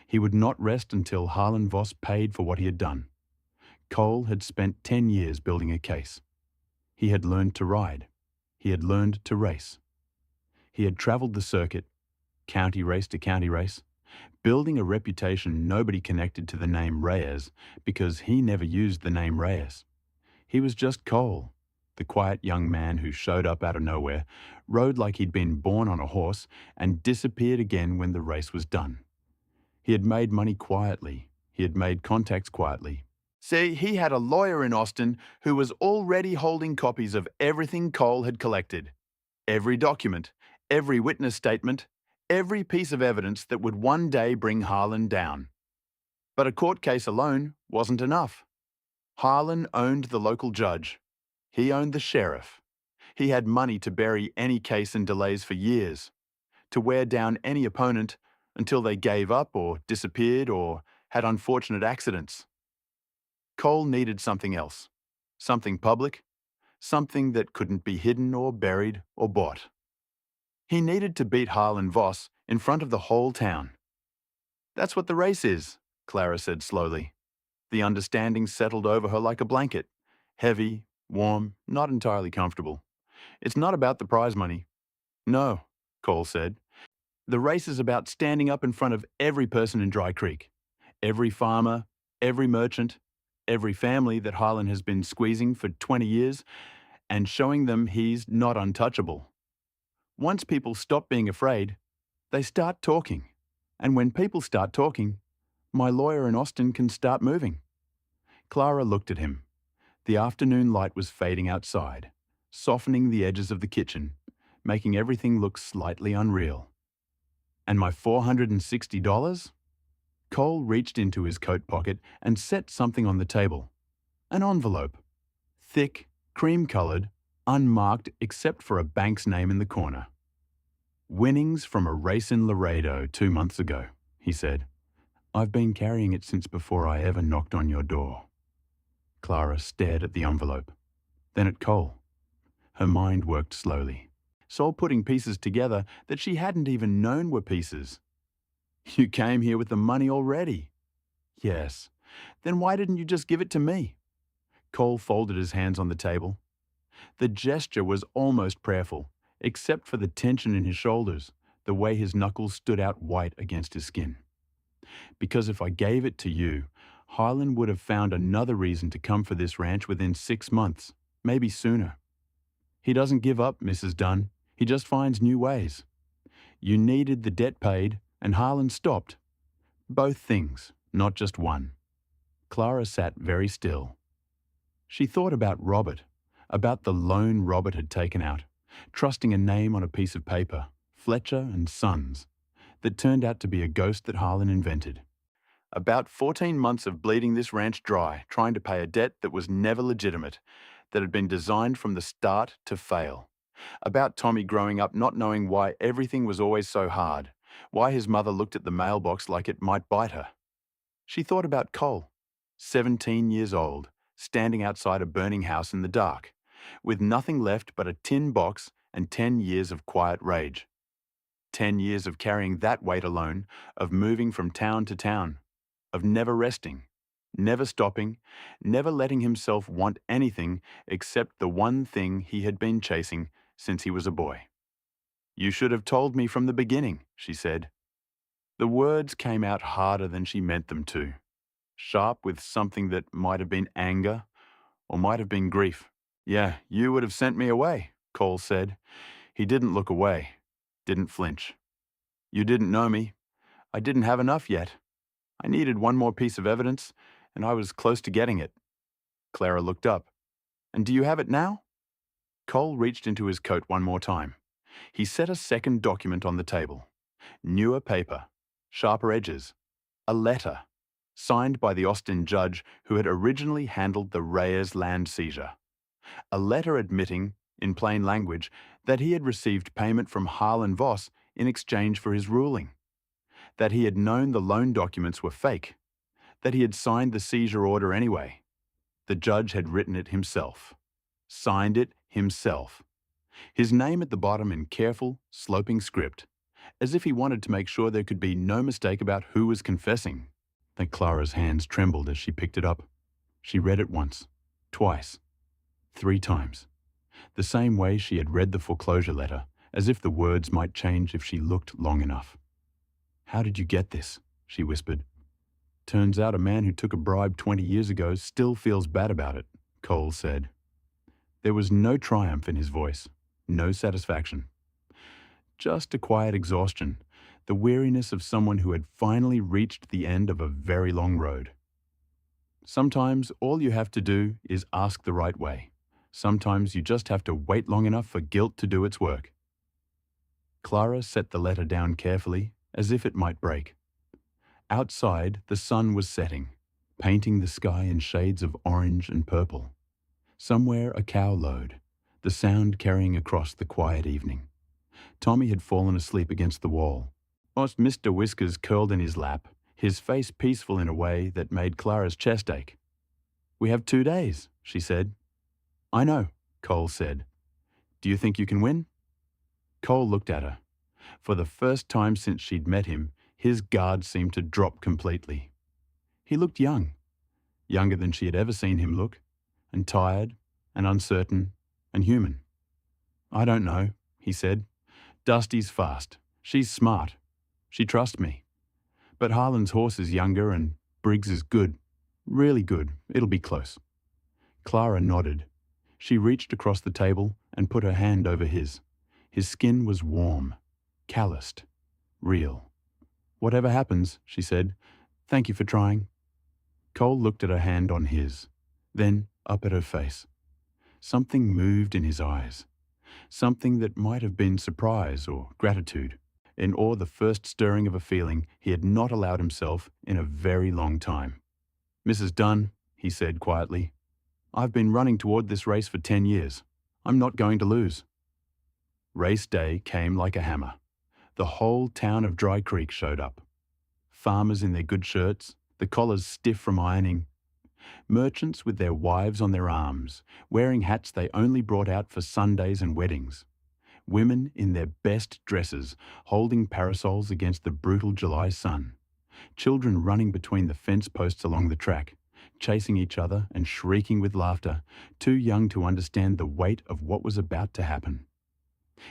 He would not rest until Harlan Voss paid for what he had done. Cole had spent 10 years building a case. He had learned to ride. He had learned to race. He had travelled the circuit, county race to county race, building a reputation nobody connected to the name Reyes because he never used the name Reyes. He was just Cole, the quiet young man who showed up out of nowhere, rode like he'd been born on a horse, and disappeared again when the race was done. He had made money quietly. He had made contacts quietly. See, he had a lawyer in Austin who was already holding copies of everything Cole had collected. Every document, every witness statement, every piece of evidence that would one day bring Harlan down. But a court case alone wasn't enough. Harlan owned the local judge. He owned the sheriff. He had money to bury any case in delays for years, to wear down any opponent until they gave up or disappeared or had unfortunate accidents. Cole needed something else, something public, something that couldn't be hidden or buried or bought. He needed to beat Harlan Voss in front of the whole town. That's what the race is, Clara said slowly. The understanding settled over her like a blanket. Heavy, warm, not entirely comfortable. It's not about the prize money. No, Cole said. The race is about standing up in front of every person in Dry Creek. Every farmer, every merchant, every family that Highland has been squeezing for 20 years, and showing them he's not untouchable. Once people stop being afraid, they start talking. And when people start talking, my lawyer in Austin can start moving. Clara looked at him. The afternoon light was fading outside, softening the edges of the kitchen, making everything look slightly unreal. And my $460? Cole reached into his coat pocket and set something on the table. An envelope. Thick, cream-coloured, unmarked except for a bank's name in the corner. Winnings from a race in Laredo 2 months ago, he said. I've been carrying it since before I ever knocked on your door. Clara stared at the envelope, then at Cole. Her mind worked slowly, soul putting pieces together that she hadn't even known were pieces. You came here with the money already. Yes. Then why didn't you just give it to me? Cole folded his hands on the table. The gesture was almost prayerful, except for the tension in his shoulders, the way his knuckles stood out white against his skin. Because if I gave it to you, Highland would have found another reason to come for this ranch within 6 months, maybe sooner. He doesn't give up, Mrs. Dunn. He just finds new ways. You needed the debt paid, and Harlan stopped. Both things, not just one. Clara sat very still. She thought about Robert, about the loan Robert had taken out, trusting a name on a piece of paper, Fletcher and Sons, that turned out to be a ghost that Harlan invented. About 14 months of bleeding this ranch dry, trying to pay a debt that was never legitimate, that had been designed from the start to fail. About Tommy growing up not knowing why everything was always so hard, why his mother looked at the mailbox like it might bite her. She thought about Cole, 17 years old, standing outside a burning house in the dark, with nothing left but a tin box and 10 years of quiet rage. 10 years of carrying that weight alone, of moving from town to town, of never resting, never stopping, never letting himself want anything except the one thing he had been chasing since he was a boy. You should have told me from the beginning, she said. The words came out harder than she meant them to, sharp with something that might have been anger or might have been grief. Yeah, you would have sent me away, Cole said. He didn't look away, didn't flinch. You didn't know me. I didn't have enough yet. I needed one more piece of evidence, and I was close to getting it. Clara looked up. And do you have it now? Cole reached into his coat one more time. He set a second document on the table. Newer paper, sharper edges, a letter, signed by the Austin judge who had originally handled the Reyes land seizure. A letter admitting, in plain language, that he had received payment from Harlan Voss in exchange for his ruling, that he had known the loan documents were fake, that he had signed the seizure order anyway. The judge had written it himself, signed it himself. His name at the bottom in careful, sloping script, as if he wanted to make sure there could be no mistake about who was confessing. Then Clara's hands trembled as she picked it up. She read it once, twice, 3 times, the same way she had read the foreclosure letter, as if the words might change if she looked long enough. How did you get this? She whispered. Turns out a man who took a bribe 20 years ago still feels bad about it, Cole said. There was no triumph in his voice, no satisfaction. Just a quiet exhaustion, the weariness of someone who had finally reached the end of a very long road. Sometimes all you have to do is ask the right way. Sometimes you just have to wait long enough for guilt to do its work. Clara set the letter down carefully, as if it might break. Outside, the sun was setting, painting the sky in shades of orange and purple. Somewhere a cow lowed, the sound carrying across the quiet evening. Tommy had fallen asleep against the wall. Whilst Mr. Whiskers curled in his lap, his face peaceful in a way that made Clara's chest ache. We have 2 days, she said. I know, Cole said. Do you think you can win? Cole looked at her. For the first time since she'd met him, his guard seemed to drop completely. He looked young, younger than she had ever seen him look, and tired, and uncertain, and human. "I don't know," he said. "Dusty's fast. She's smart. She trusts me. But Harlan's horse is younger and Briggs is good. Really good. It'll be close." Clara nodded. She reached across the table and put her hand over his. His skin was warm, calloused, real. "Whatever happens," she said, "thank you for trying." Cole looked at her hand on his, then up at her face. Something moved in his eyes. Something that might have been surprise or gratitude, or the first stirring of a feeling he had not allowed himself in a very long time. "Mrs. Dunn," he said quietly, "I've been running toward this race for 10 years. I'm not going to lose." Race day came like a hammer. The whole town of Dry Creek showed up. Farmers in their good shirts, the collars stiff from ironing. Merchants with their wives on their arms, wearing hats they only brought out for Sundays and weddings. Women in their best dresses, holding parasols against the brutal July sun. Children running between the fence posts along the track, chasing each other and shrieking with laughter, too young to understand the weight of what was about to happen.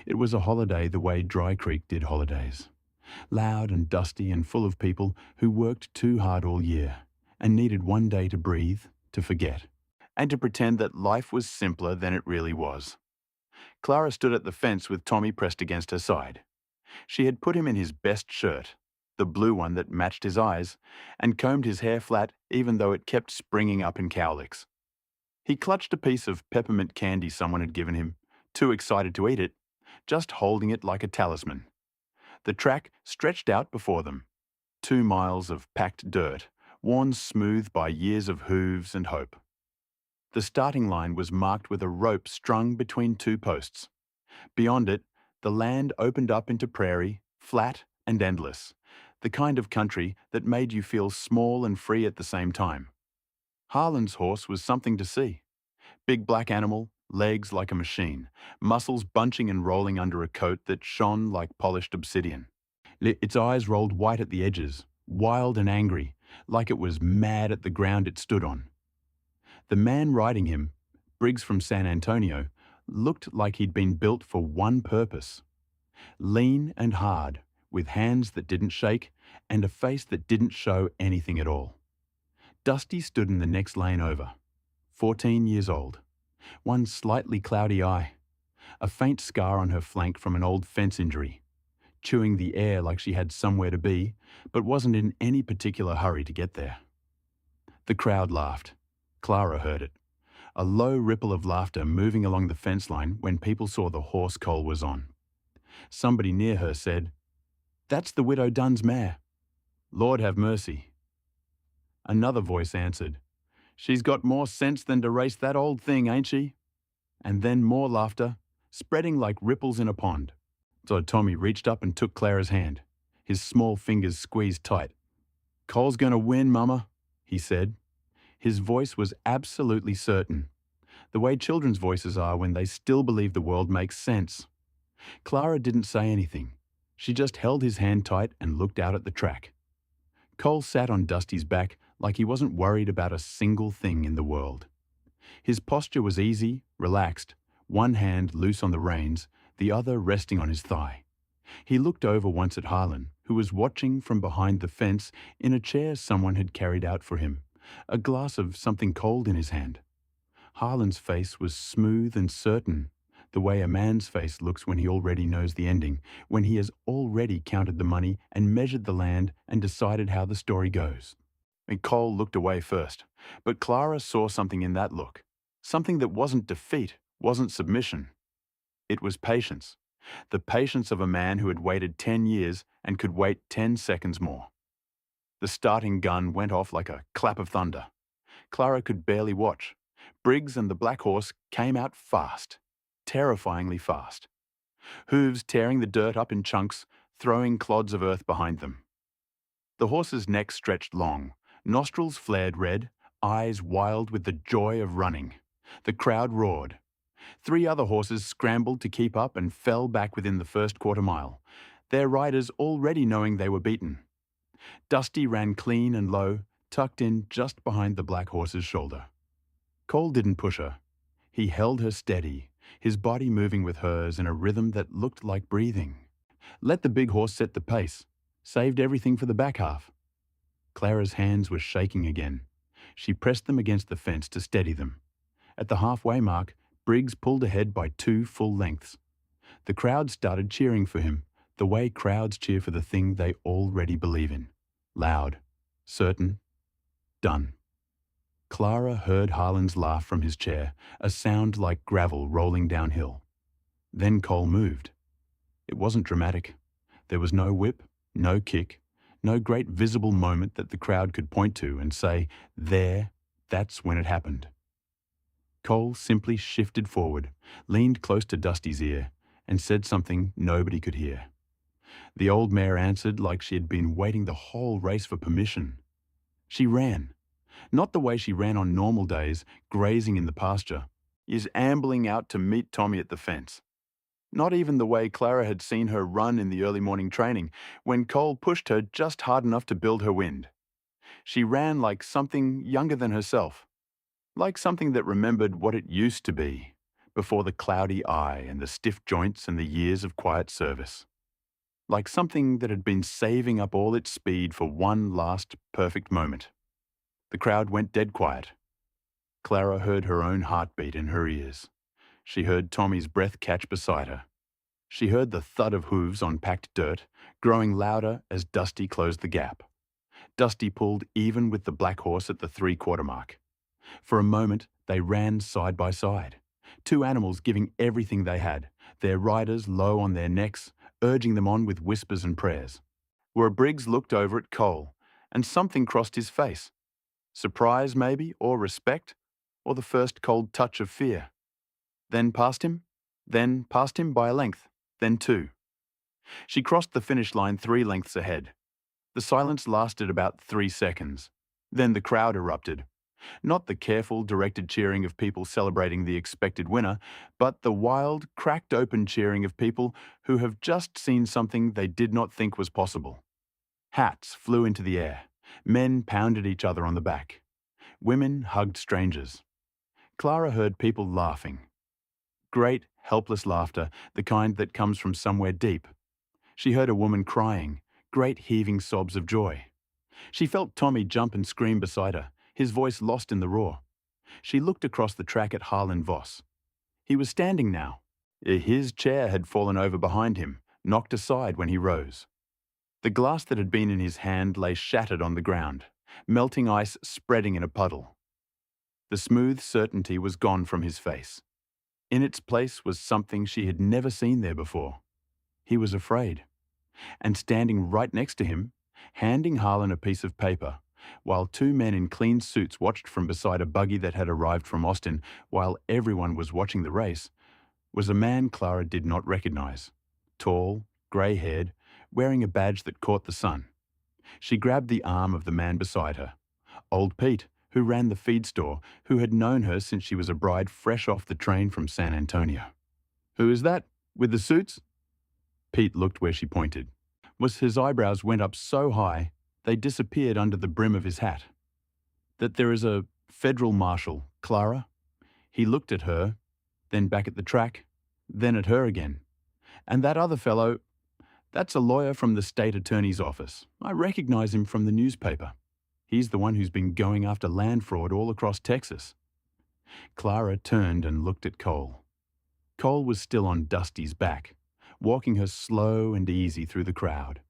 It was a holiday the way Dry Creek did holidays. Loud and dusty and full of people who worked too hard all year and needed one day to breathe, to forget, and to pretend that life was simpler than it really was. Clara stood at the fence with Tommy pressed against her side. She had put him in his best shirt, the blue one that matched his eyes, and combed his hair flat even though it kept springing up in cowlicks. He clutched a piece of peppermint candy someone had given him, too excited to eat it, just holding it like a talisman. The track stretched out before them. 2 miles of packed dirt, worn smooth by years of hooves and hope. The starting line was marked with a rope strung between 2 posts. Beyond it, the land opened up into prairie, flat and endless, the kind of country that made you feel small and free at the same time. Harlan's horse was something to see. Big black animal, legs like a machine, muscles bunching and rolling under a coat that shone like polished obsidian. Its eyes rolled white at the edges, wild and angry, like it was mad at the ground it stood on. The man riding him, Briggs from San Antonio, looked like he'd been built for one purpose. Lean and hard, with hands that didn't shake and a face that didn't show anything at all. Dusty stood in the next lane over, 14 years old, one slightly cloudy eye, a faint scar on her flank from an old fence injury, chewing the air like she had somewhere to be, but wasn't in any particular hurry to get there. The crowd laughed. Clara heard it. A low ripple of laughter moving along the fence line when people saw the horse Cole was on. Somebody near her said, "That's the Widow Dunn's mare." "Lord have mercy." Another voice answered, "She's got more sense than to race that old thing, ain't she?" And then more laughter, spreading like ripples in a pond. So Tommy reached up and took Clara's hand. His small fingers squeezed tight. "Cole's gonna win, Mama," he said. His voice was absolutely certain, the way children's voices are when they still believe the world makes sense. Clara didn't say anything. She just held his hand tight and looked out at the track. Cole sat on Dusty's back like he wasn't worried about a single thing in the world. His posture was easy, relaxed, one hand loose on the reins, the other resting on his thigh. He looked over once at Harlan, who was watching from behind the fence in a chair someone had carried out for him, a glass of something cold in his hand. Harlan's face was smooth and certain, the way a man's face looks when he already knows the ending, when he has already counted the money and measured the land and decided how the story goes. And Cole looked away first, but Clara saw something in that look, something that wasn't defeat, wasn't submission. It was patience, the patience of a man who had waited 10 years and could wait 10 seconds more. The starting gun went off like a clap of thunder. Clara could barely watch. Briggs and the black horse came out fast, terrifyingly fast. Hooves tearing the dirt up in chunks, throwing clods of earth behind them. The horse's neck stretched long, nostrils flared red, eyes wild with the joy of running. The crowd roared. 3 other horses scrambled to keep up and fell back within the first quarter mile. their riders already knowing they were beaten. Dusty ran clean and low, tucked in just behind the black horse's shoulder. Cole didn't push her. He held her steady, his body moving with hers in a rhythm that looked like breathing. Let the big horse set the pace. Saved everything for the back half. Clara's hands were shaking again. She pressed them against the fence to steady them. At the halfway mark, Briggs pulled ahead by 2 full lengths. The crowd started cheering for him, the way crowds cheer for the thing they already believe in. Loud, certain, done. Clara heard Harlan's laugh from his chair, a sound like gravel rolling downhill. Then Cole moved. It wasn't dramatic. There was no whip, no kick, no great visible moment that the crowd could point to and say, there, that's when it happened. Cole simply shifted forward, leaned close to Dusty's ear, and said something nobody could hear. The old mare answered like she had been waiting the whole race for permission. She ran. Not the way she ran on normal days, grazing in the pasture, is ambling out to meet Tommy at the fence. Not even the way Clara had seen her run in the early morning training, when Cole pushed her just hard enough to build her wind. She ran like something younger than herself, like something that remembered what it used to be, before the cloudy eye and the stiff joints and the years of quiet service. Like something that had been saving up all its speed for one last perfect moment. The crowd went dead quiet. Clara heard her own heartbeat in her ears. She heard Tommy's breath catch beside her. She heard the thud of hooves on packed dirt, growing louder as Dusty closed the gap. Dusty pulled even with the black horse at the 3/4 mark. For a moment, they ran side by side, 2 animals giving everything they had, their riders low on their necks, urging them on with whispers and prayers. Where Briggs looked over at Cole, and something crossed his face. Surprise, maybe, or respect, or the first cold touch of fear. Then past him by a length, then 2. She crossed the finish line 3 lengths ahead. The silence lasted about 3 seconds. Then the crowd erupted. Not the careful, directed cheering of people celebrating the expected winner, but the wild, cracked-open cheering of people who have just seen something they did not think was possible. Hats flew into the air. Men pounded each other on the back. Women hugged strangers. Clara heard people laughing. Great, helpless laughter, the kind that comes from somewhere deep. She heard a woman crying, great heaving sobs of joy. She felt Tommy jump and scream beside her, his voice lost in the roar. She looked across the track at Harlan Voss. He was standing now. His chair had fallen over behind him, knocked aside when he rose. The glass that had been in his hand lay shattered on the ground, melting ice spreading in a puddle. The smooth certainty was gone from his face. In its place was something she had never seen there before. He was afraid. And standing right next to him, handing Harlan a piece of paper, while 2 men in clean suits watched from beside a buggy that had arrived from Austin while everyone was watching the race, was a man Clara did not recognize. Tall, grey-haired, wearing a badge that caught the sun. She grabbed the arm of the man beside her. Old Pete, who ran the feed store, who had known her since she was a bride fresh off the train from San Antonio. "Who is that, with the suits?" Pete looked where she pointed. His eyebrows went up so high, they disappeared under the brim of his hat. "That there is a federal marshal, Clara." He looked at her, then back at the track, then at her again. "And that other fellow, that's a lawyer from the state attorney's office. I recognize him from the newspaper. He's the one who's been going after land fraud all across Texas." Clara turned and looked at Cole. Cole was still on Dusty's back, walking her slow and easy through the crowd.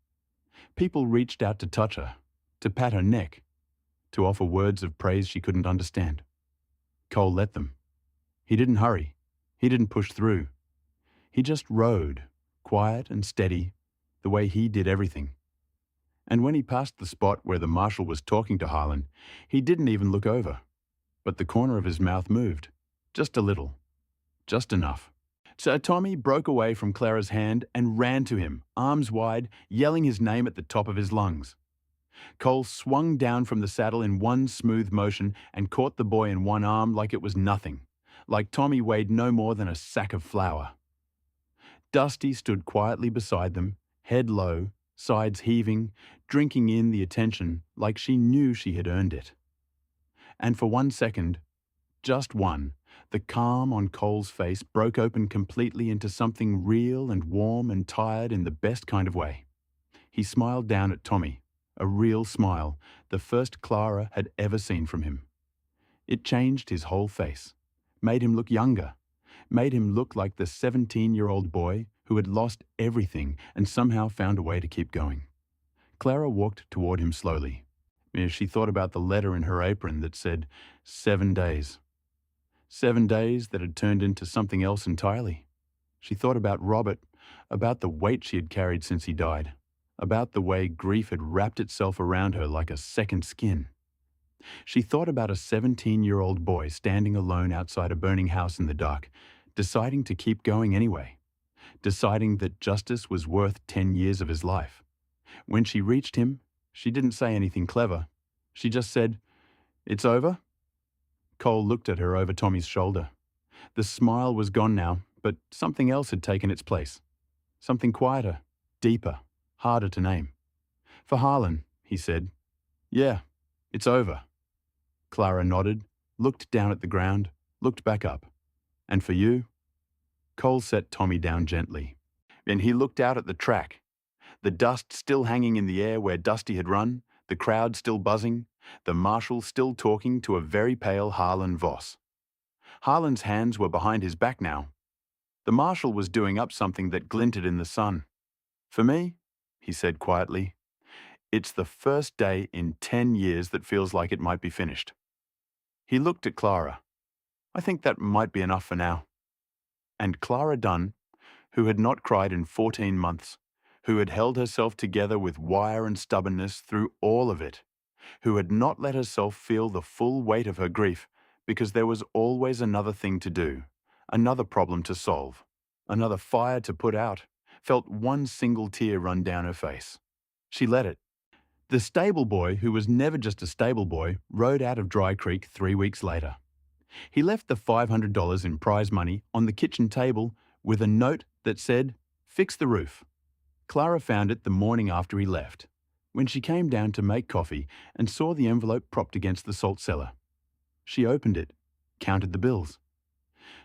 People reached out to touch her, to pat her neck, to offer words of praise she couldn't understand. Cole let them. He didn't hurry. He didn't push through. He just rode, quiet and steady, the way he did everything. And when he passed the spot where the marshal was talking to Harlan, he didn't even look over. But the corner of his mouth moved, just a little, just enough. So Tommy broke away from Clara's hand and ran to him, arms wide, yelling his name at the top of his lungs. Cole swung down from the saddle in one smooth motion and caught the boy in one arm like it was nothing, like Tommy weighed no more than a sack of flour. Dusty stood quietly beside them, head low, sides heaving, drinking in the attention like she knew she had earned it. And for 1 second, just one, the calm on Cole's face broke open completely into something real and warm and tired in the best kind of way. He smiled down at Tommy, a real smile, the first Clara had ever seen from him. It changed his whole face, made him look younger, made him look like the 17-year-old boy who had lost everything and somehow found a way to keep going. Clara walked toward him slowly. She thought about the letter in her apron that said 7 days. 7 days that had turned into something else entirely. She thought about Robert, about the weight she had carried since he died, about the way grief had wrapped itself around her like a second skin. She thought about a 17-year-old boy standing alone outside a burning house in the dark, deciding to keep going anyway, deciding that justice was worth 10 years of his life. When she reached him, she didn't say anything clever. She just said, "It's over?" Cole looked at her over Tommy's shoulder. The smile was gone now, but something else had taken its place. Something quieter, deeper, harder to name. "For Harlan," he said. "Yeah, it's over." Clara nodded, looked down at the ground, looked back up. "And for you?" Cole set Tommy down gently. And he looked out at the track. The dust still hanging in the air where Dusty had run, the crowd still buzzing, the marshal still talking to a very pale Harlan Voss. Harlan's hands were behind his back now. The marshal was doing up something that glinted in the sun. "For me," he said quietly, "it's the first day in 10 years that feels like it might be finished." He looked at Clara. "I think that might be enough for now." And Clara Dunn, who had not cried in 14 months, who had held herself together with wire and stubbornness through all of it, who had not let herself feel the full weight of her grief because there was always another thing to do, another problem to solve, another fire to put out, felt one single tear run down her face. She let it. The stable boy, who was never just a stable boy, rode out of Dry Creek 3 weeks later. He left the $500 in prize money on the kitchen table with a note that said, "Fix the roof." Clara found it the morning after he left, when she came down to make coffee and saw the envelope propped against the salt cellar. She opened it, counted the bills,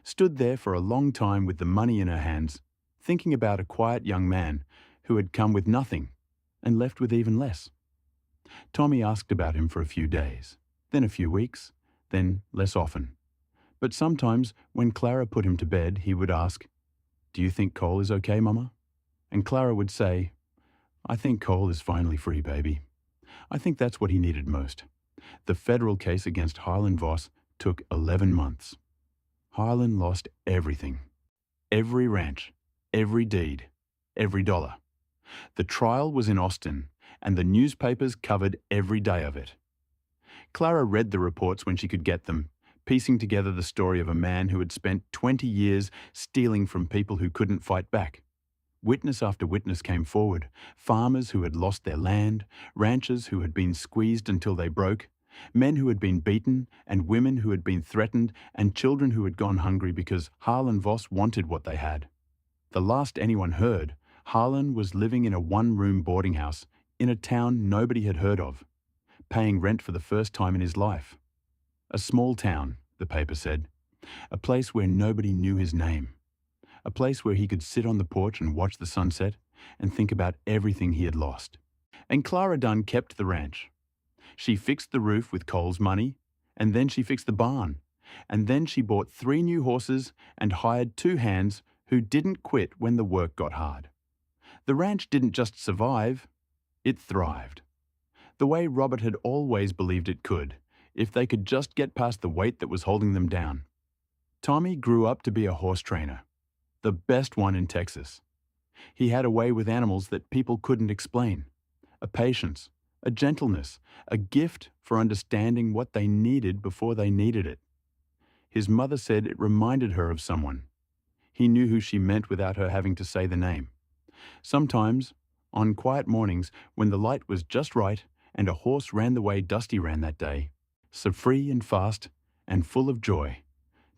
stood there for a long time with the money in her hands, thinking about a quiet young man who had come with nothing and left with even less. Tommy asked about him for a few days, then a few weeks, then less often. But sometimes when Clara put him to bed, he would ask, "Do you think Cole is okay, Mama?" And Clara would say, "I think Cole is finally free, baby. I think that's what he needed most." The federal case against Harlan Voss took 11 months. Harlan lost everything. Every ranch, every deed, every dollar. The trial was in Austin, and the newspapers covered every day of it. Clara read the reports when she could get them, piecing together the story of a man who had spent 20 years stealing from people who couldn't fight back. Witness after witness came forward, farmers who had lost their land, ranchers who had been squeezed until they broke, men who had been beaten, and women who had been threatened, and children who had gone hungry because Harlan Voss wanted what they had. The last anyone heard, Harlan was living in a one-room boarding house in a town nobody had heard of, paying rent for the first time in his life. A small town, the paper said, a place where nobody knew his name. A place where he could sit on the porch and watch the sunset and think about everything he had lost. And Clara Dunn kept the ranch. She fixed the roof with Cole's money, and then she fixed the barn, and then she bought 3 new horses and hired 2 hands who didn't quit when the work got hard. The ranch didn't just survive, it thrived. The way Robert had always believed it could, if they could just get past the weight that was holding them down. Tommy grew up to be a horse trainer. The best one in Texas. He had a way with animals that people couldn't explain. A patience, a gentleness, a gift for understanding what they needed before they needed it. His mother said it reminded her of someone. He knew who she meant without her having to say the name. Sometimes, on quiet mornings when the light was just right and a horse ran the way Dusty ran that day, so free and fast and full of joy,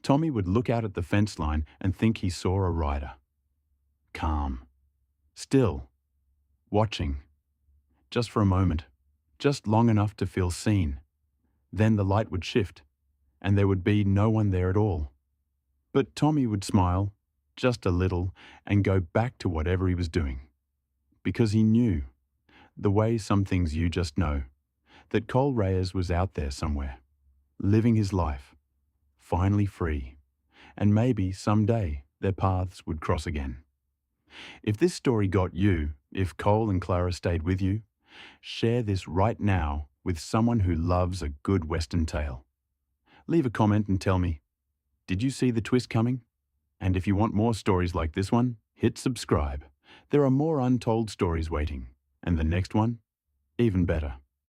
Tommy would look out at the fence line and think he saw a rider. Calm. Still. watching, just for a moment, just long enough to feel seen. Then the light would shift, and there would be no one there at all. But Tommy would smile, just a little, and go back to whatever he was doing. Because he knew, the way some things you just know, that Cole Reyes was out there somewhere, living his life, finally free, and maybe someday their paths would cross again. If this story got you, if Cole and Clara stayed with you, share this right now with someone who loves a good Western tale. Leave a comment and tell me, did you see the twist coming? And if you want more stories like this one, hit subscribe. There are more untold stories waiting, and the next one, even better.